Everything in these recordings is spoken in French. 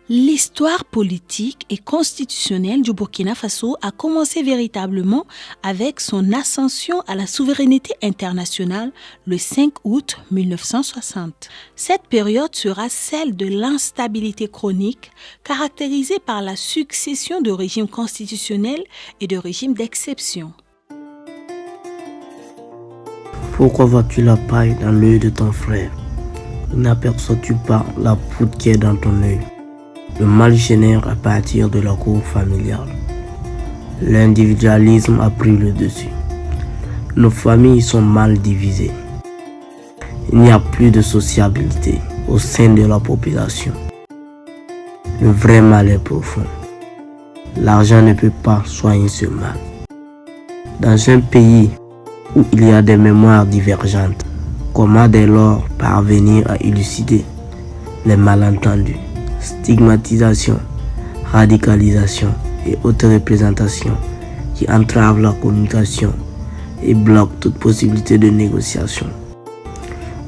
L'histoire politique et constitutionnelle du Burkina Faso a commencé véritablement avec son ascension à la souveraineté internationale le 5 août 1960. Cette période sera celle de l'instabilité chronique caractérisée par la succession de régimes constitutionnels et de régimes d'exception. Pourquoi vois-tu la paille dans l'œil de ton frère? N'aperçois-tu pas la poudre qui est dans ton œil? Le mal génère à partir de la cour familiale. L'individualisme a pris le dessus. Nos familles sont mal divisées. Il n'y a plus de sociabilité au sein de la population. Le vrai mal est profond. L'argent ne peut pas soigner ce mal. Dans un pays où il y a des mémoires divergentes, comment dès lors parvenir à élucider les malentendus? Stigmatisation, radicalisation et autres représentations qui entravent la communication et bloquent toute possibilité de négociation.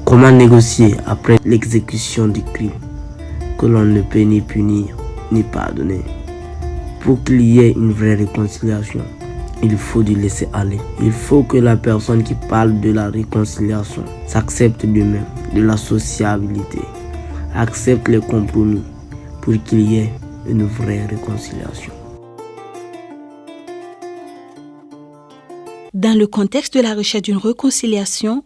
Comment négocier après l'exécution du crime que l'on ne peut ni punir ni pardonner? Pour qu'il y ait une vraie réconciliation, il faut du laisser aller. Il faut que la personne qui parle de la réconciliation s'accepte lui-même, de la sociabilité, accepte les compromis pour qu'il y ait une vraie réconciliation. Dans le contexte de la recherche d'une réconciliation,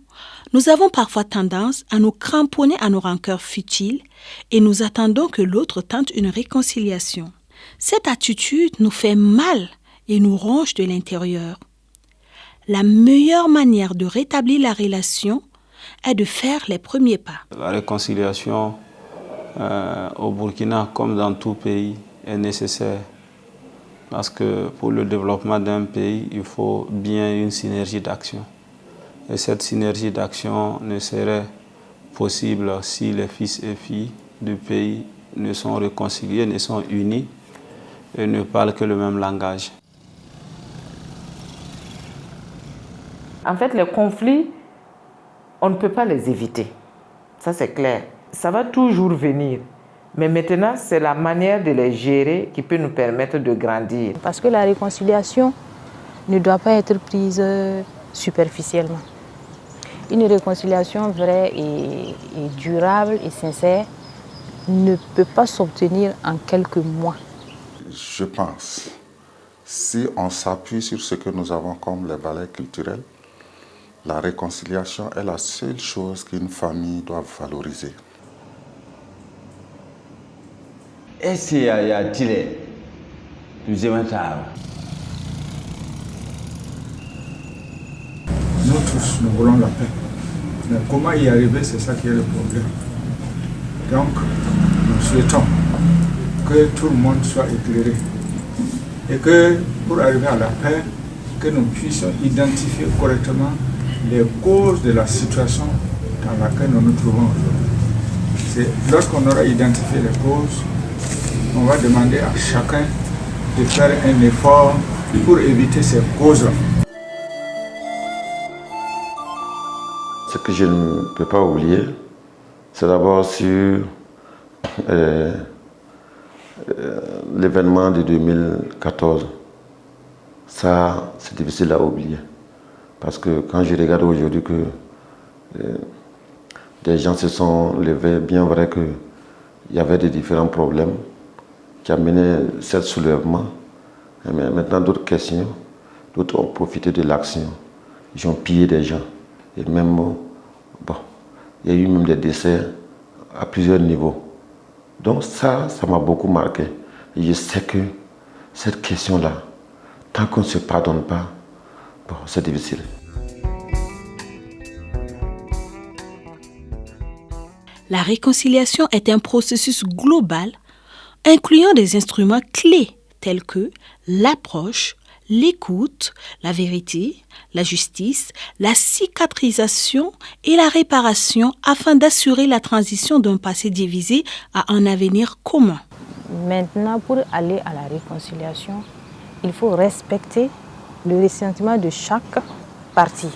nous avons parfois tendance à nous cramponner à nos rancœurs futiles et nous attendons que l'autre tente une réconciliation. Cette attitude nous fait mal et nous ronge de l'intérieur. La meilleure manière de rétablir la relation est de faire les premiers pas. La réconciliation au Burkina, comme dans tout pays, est nécessaire. Parce que pour le développement d'un pays, il faut bien une synergie d'action. Et cette synergie d'action ne serait possible si les fils et filles du pays ne sont réconciliés, ne sont unis et ne parlent que le même langage. En fait, les conflits, on ne peut pas les éviter. Ça, c'est clair. Ça va toujours venir. Mais maintenant, c'est la manière de les gérer qui peut nous permettre de grandir. Parce que la réconciliation ne doit pas être prise superficiellement. Une réconciliation vraie et durable et sincère ne peut pas s'obtenir en quelques mois. Je pense, si on s'appuie sur ce que nous avons comme les valeurs culturelles, la réconciliation est la seule chose qu'une famille doit valoriser. Est-ce qu'il y a-t-il plus éventuel? Nous tous, nous voulons la paix. Mais comment y arriver, c'est ça qui est le problème. Donc, nous souhaitons que tout le monde soit éclairé. Et que, pour arriver à la paix, que nous puissions identifier correctement les causes de la situation dans laquelle nous nous trouvons aujourd'hui. C'est lorsqu'on aura identifié les causes, on va demander à chacun de faire un effort pour éviter ces causes-là. Ce que je ne peux pas oublier, c'est d'abord sur l'événement de 2014. Ça, c'est difficile à oublier. Parce que quand je regarde aujourd'hui que des gens se sont levés, bien vrai qu'il y avait des différents problèmes qui amenaient ce soulèvement. Mais maintenant, d'autres questions d'autres ont profité de l'action. Ils ont pillé des gens. Et même, bon, il y a eu même des décès à plusieurs niveaux. Donc ça m'a beaucoup marqué. Et je sais que cette question-là, tant qu'on ne se pardonne pas, bon, c'est difficile. La réconciliation est un processus global incluant des instruments clés tels que l'approche, l'écoute, la vérité, la justice, la cicatrisation et la réparation afin d'assurer la transition d'un passé divisé à un avenir commun. Maintenant, pour aller à la réconciliation, il faut respecter le ressentiment de chaque partie,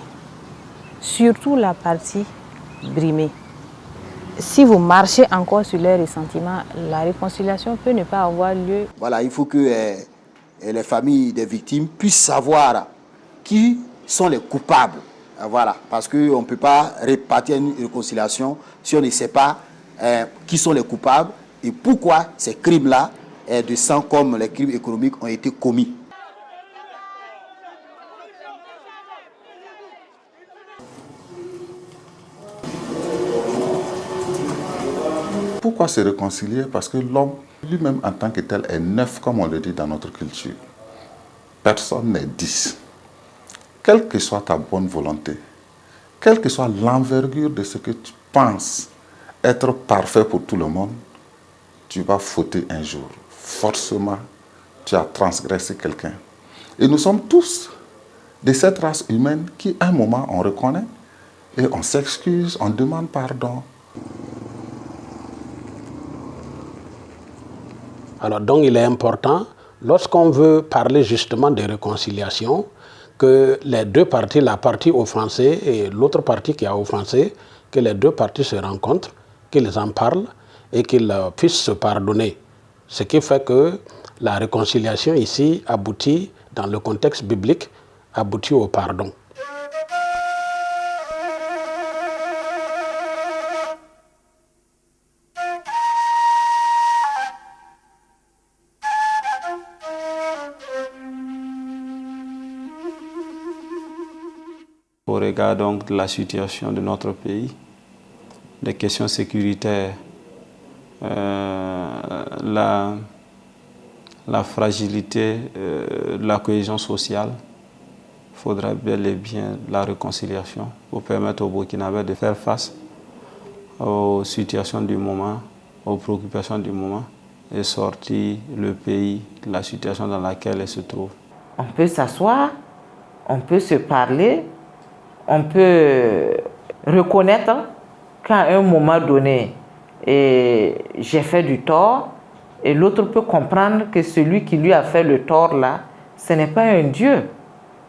surtout la partie brimée. Si vous marchez encore sur les ressentiments, la réconciliation peut ne pas avoir lieu. Voilà, il faut que les familles des victimes puissent savoir qui sont les coupables. Voilà, parce qu'on ne peut pas répartir une réconciliation si on ne sait pas qui sont les coupables et pourquoi ces crimes-là de sang comme les crimes économiques ont été commis. Pourquoi se réconcilier? Parce que l'homme lui-même en tant que tel est neuf, comme on le dit dans notre culture. Personne n'est 10. Quelle que soit ta bonne volonté, quelle que soit l'envergure de ce que tu penses être parfait pour tout le monde, tu vas fauter un jour. Forcément, tu as transgressé quelqu'un. Et nous sommes tous de cette race humaine qui, à un moment, on reconnaît et on s'excuse, on demande pardon. Alors donc il est important, lorsqu'on veut parler justement de réconciliation, que les deux parties, la partie offensée et l'autre partie qui a offensé, que les deux parties se rencontrent, qu'ils en parlent et qu'ils puissent se pardonner. Ce qui fait que la réconciliation ici aboutit, dans le contexte biblique, aboutit au pardon. Au regard donc de la situation de notre pays, des questions sécuritaires, la fragilité de la cohésion sociale, il faudra bel et bien la réconciliation pour permettre aux Burkinabés de faire face aux situations du moment, aux préoccupations du moment et sortir le pays de la situation dans laquelle il se trouve. On peut s'asseoir, on peut se parler, on peut reconnaître qu'à un moment donné, j'ai fait du tort, et l'autre peut comprendre que celui qui lui a fait le tort là, ce n'est pas un Dieu,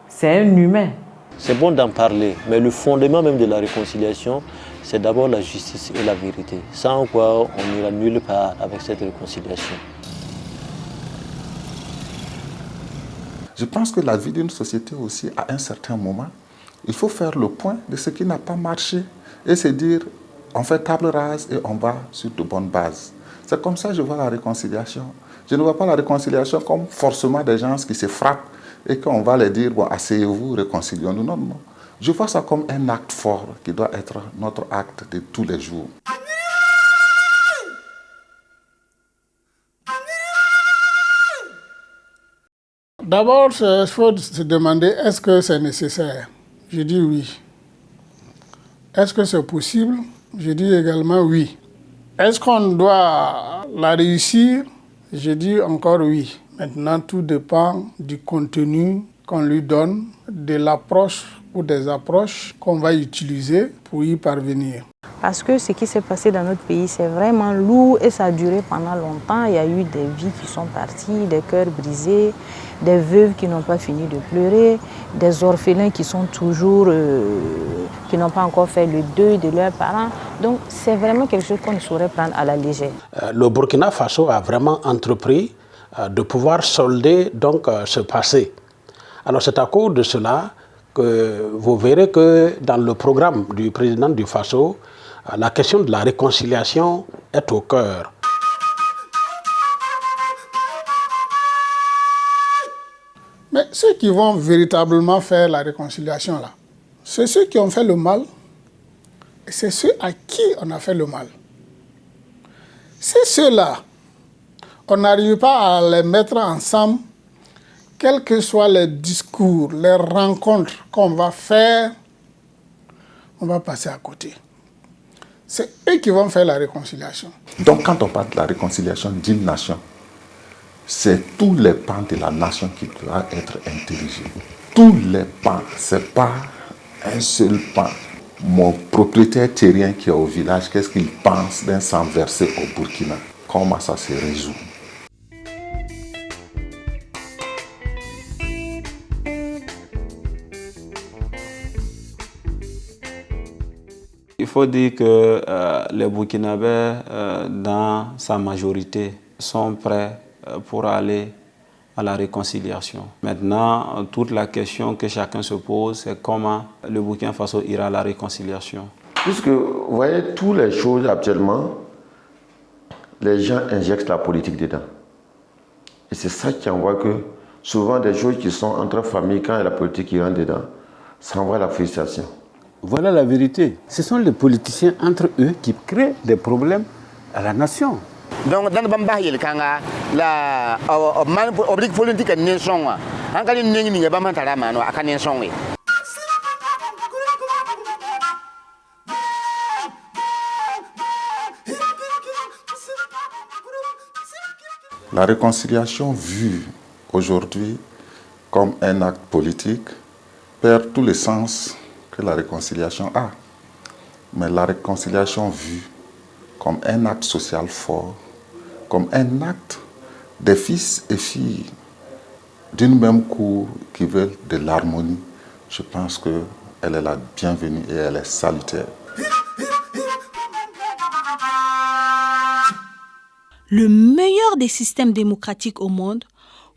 c'est un humain. C'est bon d'en parler, mais le fondement même de la réconciliation, c'est d'abord la justice et la vérité. Sans quoi on n'ira nulle part avec cette réconciliation. Je pense que la vie d'une société aussi, à un certain moment, il faut faire le point de ce qui n'a pas marché et se dire, on fait table rase et on va sur de bonnes bases. C'est comme ça que je vois la réconciliation. Je ne vois pas la réconciliation comme forcément des gens qui se frappent et qu'on va leur dire, bon, asseyez-vous, réconcilions-nous. Non, non. Je vois ça comme un acte fort qui doit être notre acte de tous les jours. D'abord, il faut se demander, est-ce que c'est nécessaire? Je dis oui. Est-ce que c'est possible? Je dis également oui. Est-ce qu'on doit la réussir? Je dis encore oui. Maintenant, tout dépend du contenu qu'on lui donne, de l'approche ou des approches qu'on va utiliser pour y parvenir. Parce que ce qui s'est passé dans notre pays, c'est vraiment lourd et ça a duré pendant longtemps. Il y a eu des vies qui sont parties, des cœurs brisés, des veuves qui n'ont pas fini de pleurer, des orphelins qui sont toujours, qui n'ont pas encore fait le deuil de leurs parents. Donc c'est vraiment quelque chose qu'on ne saurait prendre à la légère. Le Burkina Faso a vraiment entrepris de pouvoir solder donc ce passé. Alors c'est à cause de cela que vous verrez que dans le programme du président du Faso, la question de la réconciliation est au cœur. Mais ceux qui vont véritablement faire la réconciliation là, c'est ceux qui ont fait le mal et c'est ceux à qui on a fait le mal. Si ceux-là, on n'arrive pas à les mettre ensemble, quels que soient les discours, les rencontres qu'on va faire, on va passer à côté. C'est eux qui vont faire la réconciliation. Donc quand on parle de la réconciliation d'une nation, c'est tous les pans de la nation qui doivent être intelligents. Tous les pans, ce n'est pas un seul pan. Mon propriétaire terrien qui est au village, qu'est-ce qu'il pense d'un sang versé au Burkina? Comment ça se résout? Il faut dire que les Burkinabés, dans sa majorité, sont prêts pour aller à la réconciliation. Maintenant, toute la question que chacun se pose, c'est comment le Burkina Faso ira à la réconciliation. Puisque, vous voyez, toutes les choses actuellement, les gens injectent la politique dedans. Et c'est ça qui envoie que, souvent, des choses qui sont entre familles, quand il y a la politique qui rentre dedans, ça envoie la frustration. Voilà la vérité. Ce sont les politiciens entre eux qui créent des problèmes à la nation. Donc, dans le bambah, il y a la oblique politique en nation. En cas de n'importe quoi, bambah taramano à nation. La réconciliation vue aujourd'hui comme un acte politique perd tout le sens que la réconciliation a. Mais la réconciliation vue comme un acte social fort, comme un acte des fils et filles d'une même cour qui veulent de l'harmonie, je pense qu'elle est la bienvenue et elle est salutaire. Le meilleur des systèmes démocratiques au monde,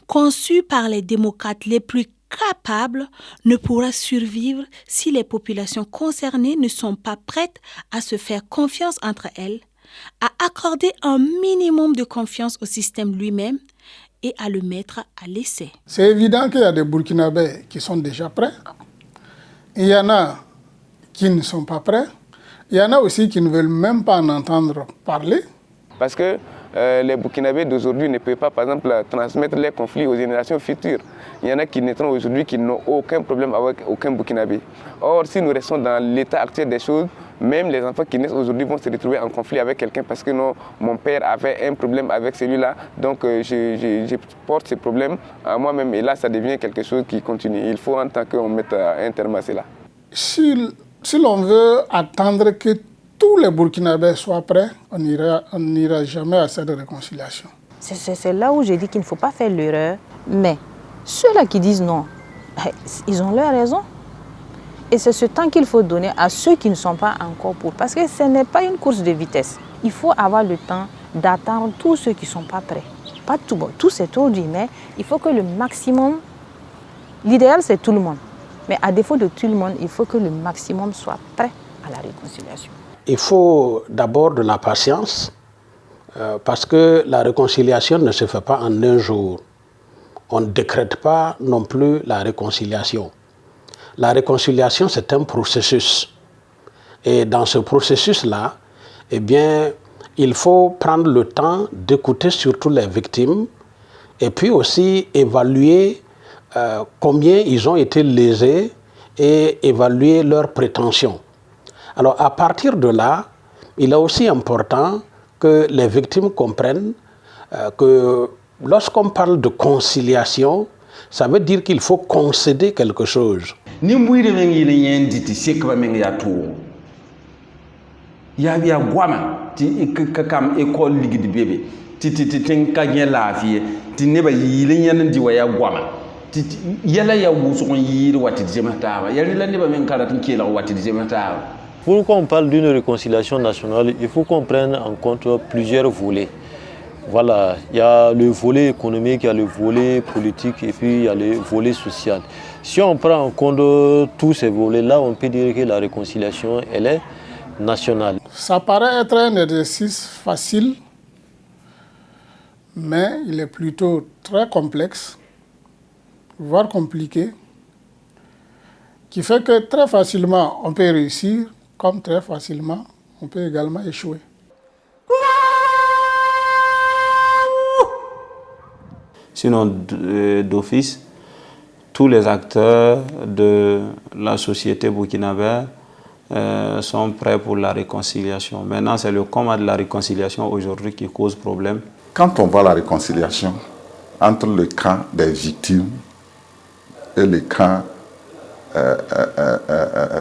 conçu par les démocrates les plus capables, ne pourra survivre si les populations concernées ne sont pas prêtes à se faire confiance entre elles, à accorder un minimum de confiance au système lui-même et à le mettre à l'essai. C'est évident qu'il y a des Burkinabés qui sont déjà prêts. Il y en a qui ne sont pas prêts. Il y en a aussi qui ne veulent même pas en entendre parler. Parce que les Burkinabés d'aujourd'hui ne peuvent pas, par exemple, transmettre les conflits aux générations futures. Il y en a qui naîtront aujourd'hui qui n'ont aucun problème avec aucun Burkinabé. Or, si nous restons dans l'état actuel des choses, même les enfants qui naissent aujourd'hui vont se retrouver en conflit avec quelqu'un parce que non, mon père avait un problème avec celui-là, donc je porte ce problème à moi-même et là, ça devient quelque chose qui continue. Il faut en tant qu'on mette un terme à cela. Si l'on veut attendre que tous les Burkinabés soient prêts, on n'ira jamais à cette réconciliation. C'est là où j'ai dit qu'il ne faut pas faire l'erreur. Mais ceux-là qui disent non, ils ont leur raison. Et c'est ce temps qu'il faut donner à ceux qui ne sont pas encore pour. Parce que ce n'est pas une course de vitesse. Il faut avoir le temps d'attendre tous ceux qui ne sont pas prêts. Pas tout, bon, tout c'est trop dit, mais il faut que le maximum... L'idéal, c'est tout le monde. Mais à défaut de tout le monde, il faut que le maximum soit prêt à la réconciliation. Il faut d'abord de la patience, parce que la réconciliation ne se fait pas en un jour. On ne décrète pas non plus la réconciliation. La réconciliation, c'est un processus. Et dans ce processus-là, eh bien, il faut prendre le temps d'écouter surtout les victimes et puis aussi évaluer combien ils ont été lésés et évaluer leurs prétentions. Alors, à partir de là, il est aussi important que les victimes comprennent que lorsqu'on parle de conciliation, ça veut dire qu'il faut concéder quelque chose. Ni mwiri men yile yendi ti sekba men ya to ya gwama ti kam école ligidi bébé ti ten ka gen lafie ti ne ba yile yen di wa ya gwama ti yala ya wuso kon yiri wati jemata ya la ne ba men kala tin kela wati jemata. Pourquoi on parle d'une réconciliation nationale, il faut qu'on prenne en compte plusieurs volets. Voilà, il y a le volet économique, il y a le volet politique et puis il y a le volet social. Si on prend en compte tous ces volets-là, on peut dire que la réconciliation, elle est nationale. Ça paraît être un exercice facile, mais il est plutôt très complexe voire compliqué, qui fait que très facilement on peut réussir, comme très facilement on peut également échouer. Sinon, d'office, tous les acteurs de la société burkinabé sont prêts pour la réconciliation. Maintenant, c'est le combat de la réconciliation aujourd'hui qui cause problème. Quand on voit la réconciliation entre le camp des victimes et le camp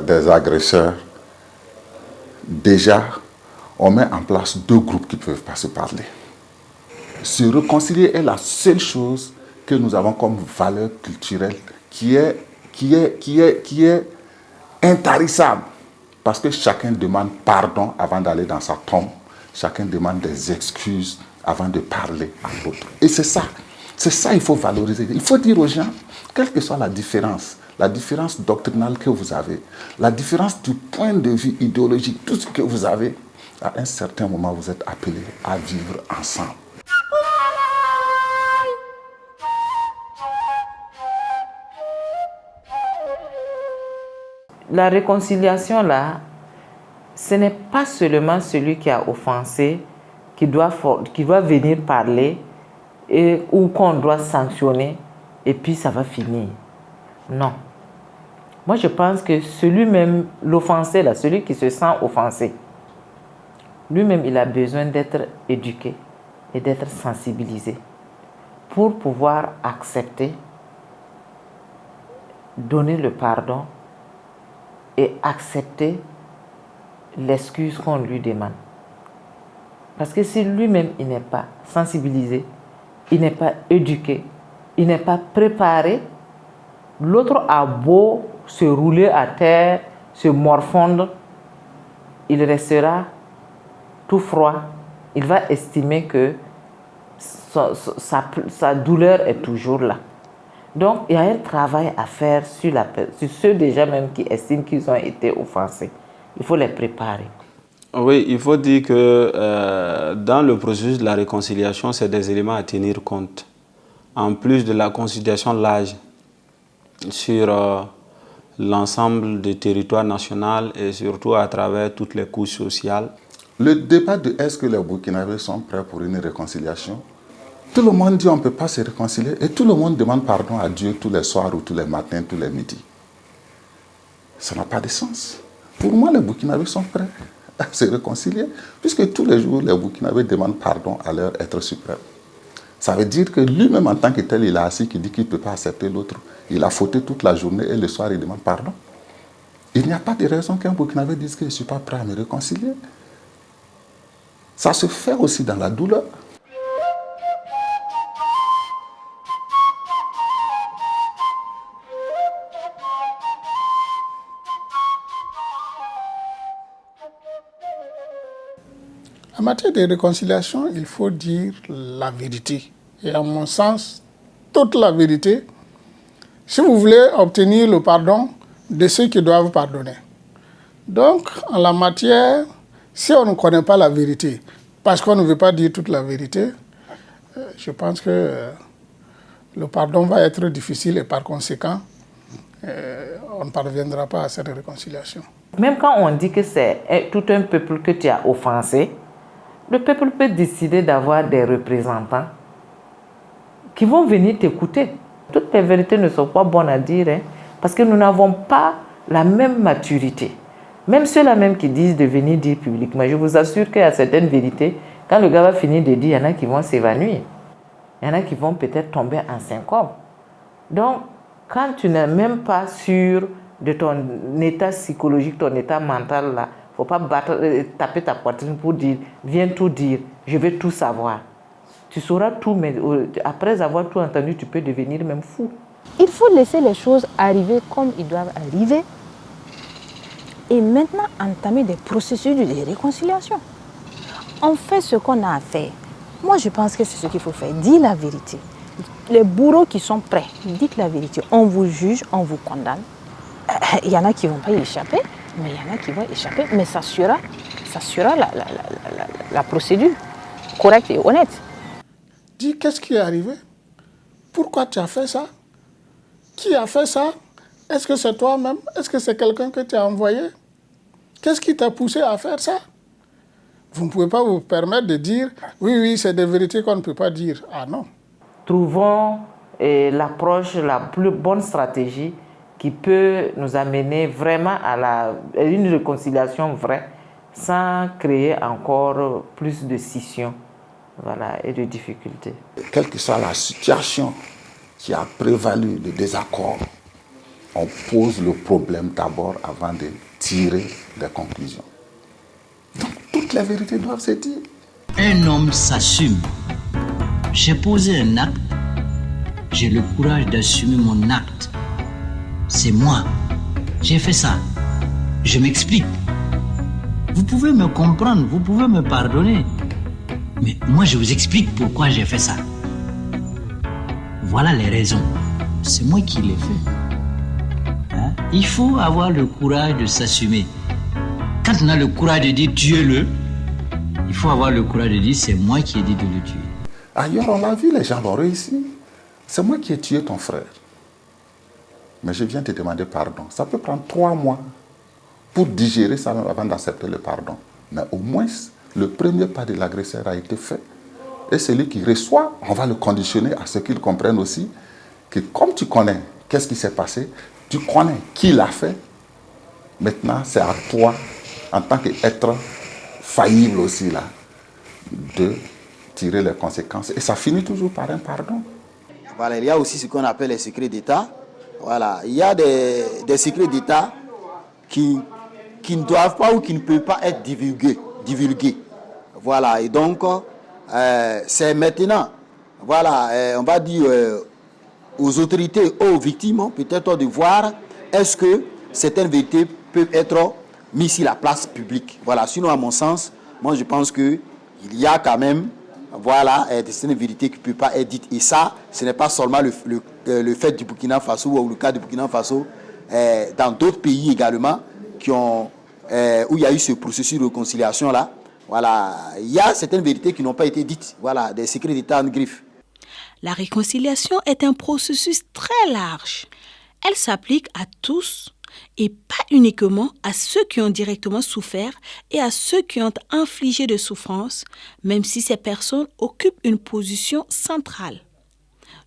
des agresseurs, déjà, on met en place deux groupes qui ne peuvent pas se parler. Se réconcilier est la seule chose que nous avons comme valeur culturelle qui est intarissable. Parce que chacun demande pardon avant d'aller dans sa tombe. Chacun demande des excuses avant de parler à l'autre. Et c'est ça il faut valoriser. Il faut dire aux gens, quelle que soit la différence doctrinale que vous avez, la différence du point de vue idéologique, tout ce que vous avez, à un certain moment, vous êtes appelés à vivre ensemble. La réconciliation, là, ce n'est pas seulement celui qui a offensé qui doit venir parler ou qu'on doit sanctionner et puis ça va finir. Non. Moi, je pense que celui-même, l'offensé, là, celui qui se sent offensé, lui-même, il a besoin d'être éduqué et d'être sensibilisé pour pouvoir accepter, donner le pardon et accepter l'excuse qu'on lui demande. Parce que si lui-même, il n'est pas sensibilisé, il n'est pas éduqué, il n'est pas préparé, l'autre a beau se rouler à terre, se morfondre, il restera tout froid. Il va estimer que sa douleur est toujours là. Donc, il y a un travail à faire sur ceux déjà même qui estiment qu'ils ont été offensés. Il faut les préparer. Oui, il faut dire que dans le processus de la réconciliation, c'est des éléments à tenir compte. En plus de la considération de l'âge sur l'ensemble du territoire national et surtout à travers toutes les couches sociales. Le débat de est-ce que les Burkinabés sont prêts pour une réconciliation? Tout le monde dit on ne peut pas se réconcilier et tout le monde demande pardon à Dieu tous les soirs ou tous les matins, tous les midis. Ça n'a pas de sens. Pour moi, les Burkinabés sont prêts à se réconcilier puisque tous les jours, les Burkinabés demandent pardon à leur être suprême. Ça veut dire que lui-même en tant que tel, il est assis qui dit qu'il ne peut pas accepter l'autre. Il a fauté toute la journée et le soir, il demande pardon. Il n'y a pas de raison qu'un Burkinabé dise que je ne suis pas prêt à me réconcilier. Ça se fait aussi dans la douleur. En matière de réconciliation, il faut dire la vérité. Et à mon sens, toute la vérité, si vous voulez obtenir le pardon de ceux qui doivent pardonner. Donc, en la matière, si on ne connaît pas la vérité, parce qu'on ne veut pas dire toute la vérité, je pense que le pardon va être difficile et par conséquent, on ne parviendra pas à cette réconciliation. Même quand on dit que c'est tout un peuple que tu as offensé, le peuple peut décider d'avoir des représentants qui vont venir t'écouter. Toutes les vérités ne sont pas bonnes à dire, hein, parce que nous n'avons pas la même maturité. Même ceux-là même qui disent de venir dire publiquement, je vous assure qu'il y a certaines vérités, quand le gars va finir de dire, il y en a qui vont s'évanouir. Il y en a qui vont peut-être tomber en syncope. Donc, quand tu n'es même pas sûr de ton état psychologique, ton état mental, là, il ne faut pas taper ta poitrine pour dire, viens tout dire, je veux tout savoir. Tu sauras tout, mais après avoir tout entendu, tu peux devenir même fou. Il faut laisser les choses arriver comme ils doivent arriver et maintenant entamer des processus de réconciliation. On fait ce qu'on a à faire. Moi, je pense que c'est ce qu'il faut faire. Dis la vérité. Les bourreaux qui sont prêts, dites la vérité. On vous juge, on vous condamne. Il y en a qui ne vont pas y échapper, mais il y en a qui vont échapper. Mais ça sera la procédure correcte et honnête. Dis, qu'est-ce qui est arrivé? Pourquoi tu as fait ça? Qui a fait ça? Est-ce que c'est toi-même? Est-ce que c'est quelqu'un que tu as envoyé? Qu'est-ce qui t'a poussé à faire ça? Vous ne pouvez pas vous permettre de dire « Oui, c'est des vérités qu'on ne peut pas dire ». Ah non. Trouvons l'approche, la plus bonne stratégie qui peut nous amener vraiment à une réconciliation vraie sans créer encore plus de scission, voilà, et de difficultés. Quelle que soit la situation qui a prévalu de désaccord, on pose le problème d'abord avant de tirer des conclusions. Donc toutes les vérités doivent se dire. Un homme s'assume. J'ai posé un acte, j'ai le courage d'assumer mon acte. C'est moi. J'ai fait ça. Je m'explique. Vous pouvez me comprendre, vous pouvez me pardonner. Mais moi, je vous explique pourquoi j'ai fait ça. Voilà les raisons. C'est moi qui l'ai fait. Hein? Il faut avoir le courage de s'assumer. Quand on a le courage de dire tuez-le, il faut avoir le courage de dire c'est moi qui ai dit de le tuer. Ailleurs, on l'a vu, les gens l'ont réussi. C'est moi qui ai tué ton frère. Mais je viens te demander pardon. Ça peut prendre 3 mois pour digérer ça avant d'accepter le pardon. Mais au moins, le premier pas de l'agresseur a été fait. Et celui qui reçoit, on va le conditionner à ce qu'il comprenne aussi que comme tu connais qu'est-ce qui s'est passé, tu connais qui l'a fait. Maintenant, c'est à toi, en tant qu'être faillible aussi, là, de tirer les conséquences. Et ça finit toujours par un pardon. Voilà, il y a aussi ce qu'on appelle les secrets d'État. Voilà, il y a des secrets d'État qui ne doivent pas ou qui ne peuvent pas être divulgués. Voilà, et donc, c'est maintenant, voilà, on va dire aux autorités, aux victimes, peut-être de voir est-ce que certaines vérités peuvent être mises sur la place publique. Voilà, sinon, à mon sens, moi je pense qu'il y a quand même, voilà, certaines vérités qui ne peuvent pas être dites. Et ça, ce n'est pas seulement le fait du Burkina Faso ou le cas du Burkina Faso, dans d'autres pays également, où il y a eu ce processus de réconciliation-là. Voilà, il y a certaines vérités qui n'ont pas été dites. Voilà, des secrets d'État en griffe. La réconciliation est un processus très large. Elle s'applique à tous et pas uniquement à ceux qui ont directement souffert et à ceux qui ont infligé de souffrances, même si ces personnes occupent une position centrale.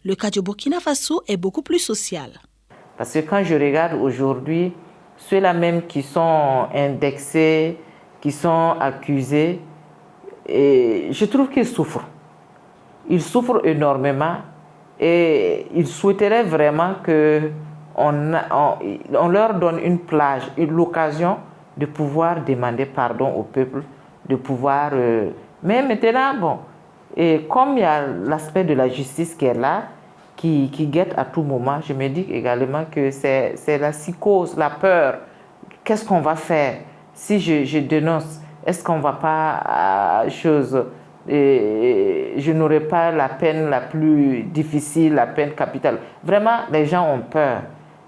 Le cas du Burkina Faso est beaucoup plus social. Parce que quand je regarde aujourd'hui, ceux-là même qui sont indexés, qui sont accusés, et je trouve qu'ils souffrent. Ils souffrent énormément et ils souhaiteraient vraiment qu'on leur donne une plage, l'occasion de pouvoir demander pardon au peuple, de pouvoir... Mais maintenant, bon, et comme il y a l'aspect de la justice qui est là, qui guette à tout moment, je me dis également que c'est la psychose, la peur. Qu'est-ce qu'on va faire si je dénonce? Est-ce qu'on ne va pas je n'aurai pas la peine la plus difficile, la peine capitale. Vraiment, les gens ont peur.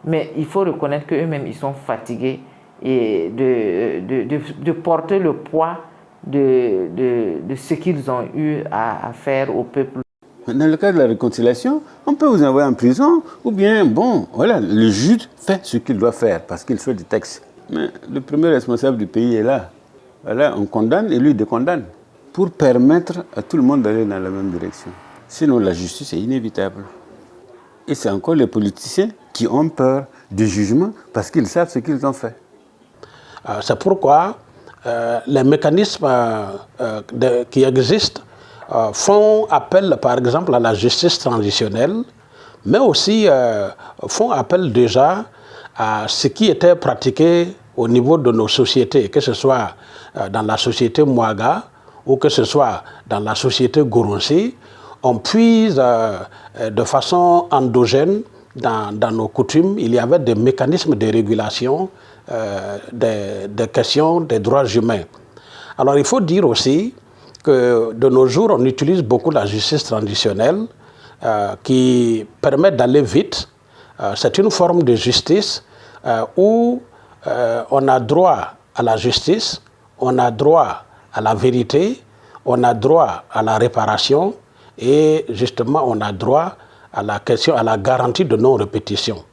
Mais il faut reconnaître qu'eux-mêmes, ils sont fatigués et de porter le poids de ce qu'ils ont eu à faire au peuple. Dans le cas de la réconciliation, on peut vous envoyer en prison ou bien, bon, voilà, le juge fait ce qu'il doit faire parce qu'il fait des textes. Mais le premier responsable du pays est là. Voilà, on condamne et lui décondamne pour permettre à tout le monde d'aller dans la même direction. Sinon, la justice est inévitable. Et c'est encore les politiciens qui ont peur du jugement parce qu'ils savent ce qu'ils ont fait. C'est pourquoi les mécanismes qui existent font appel, par exemple, à la justice transitionnelle, mais aussi font appel déjà à ce qui était pratiqué au niveau de nos sociétés, que ce soit dans la société Mouaga ou que ce soit dans la société Goronsi. On puise de façon endogène dans nos coutumes. Il y avait des mécanismes de régulation des questions des droits humains. Alors il faut dire aussi que de nos jours, on utilise beaucoup la justice traditionnelle qui permet d'aller vite. C'est une forme de justice où on a droit à la justice, on a droit à la vérité, on a droit à la réparation et justement on a droit à la garantie de non-répétition.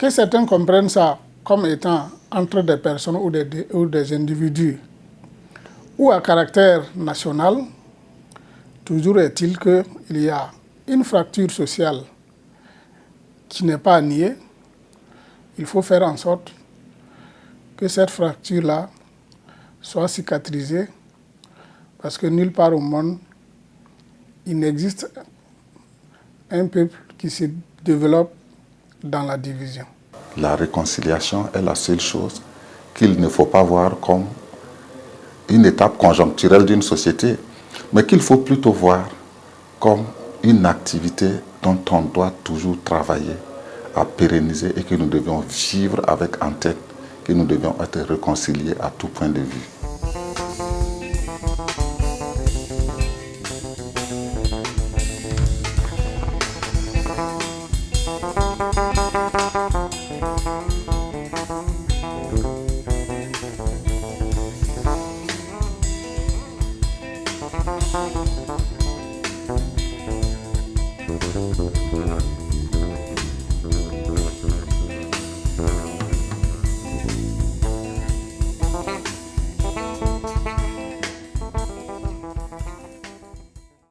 Que certains comprennent ça comme étant entre des personnes ou des individus ou à caractère national, toujours est-il qu'il y a une fracture sociale qui n'est pas niée. Il faut faire en sorte que cette fracture-là soit cicatrisée, parce que nulle part au monde, il n'existe un peuple qui se développe dans la division. La réconciliation est la seule chose qu'il ne faut pas voir comme une étape conjoncturelle d'une société, mais qu'il faut plutôt voir comme une activité dont on doit toujours travailler à pérenniser et que nous devions vivre avec en tête, que nous devions être réconciliés à tout point de vue.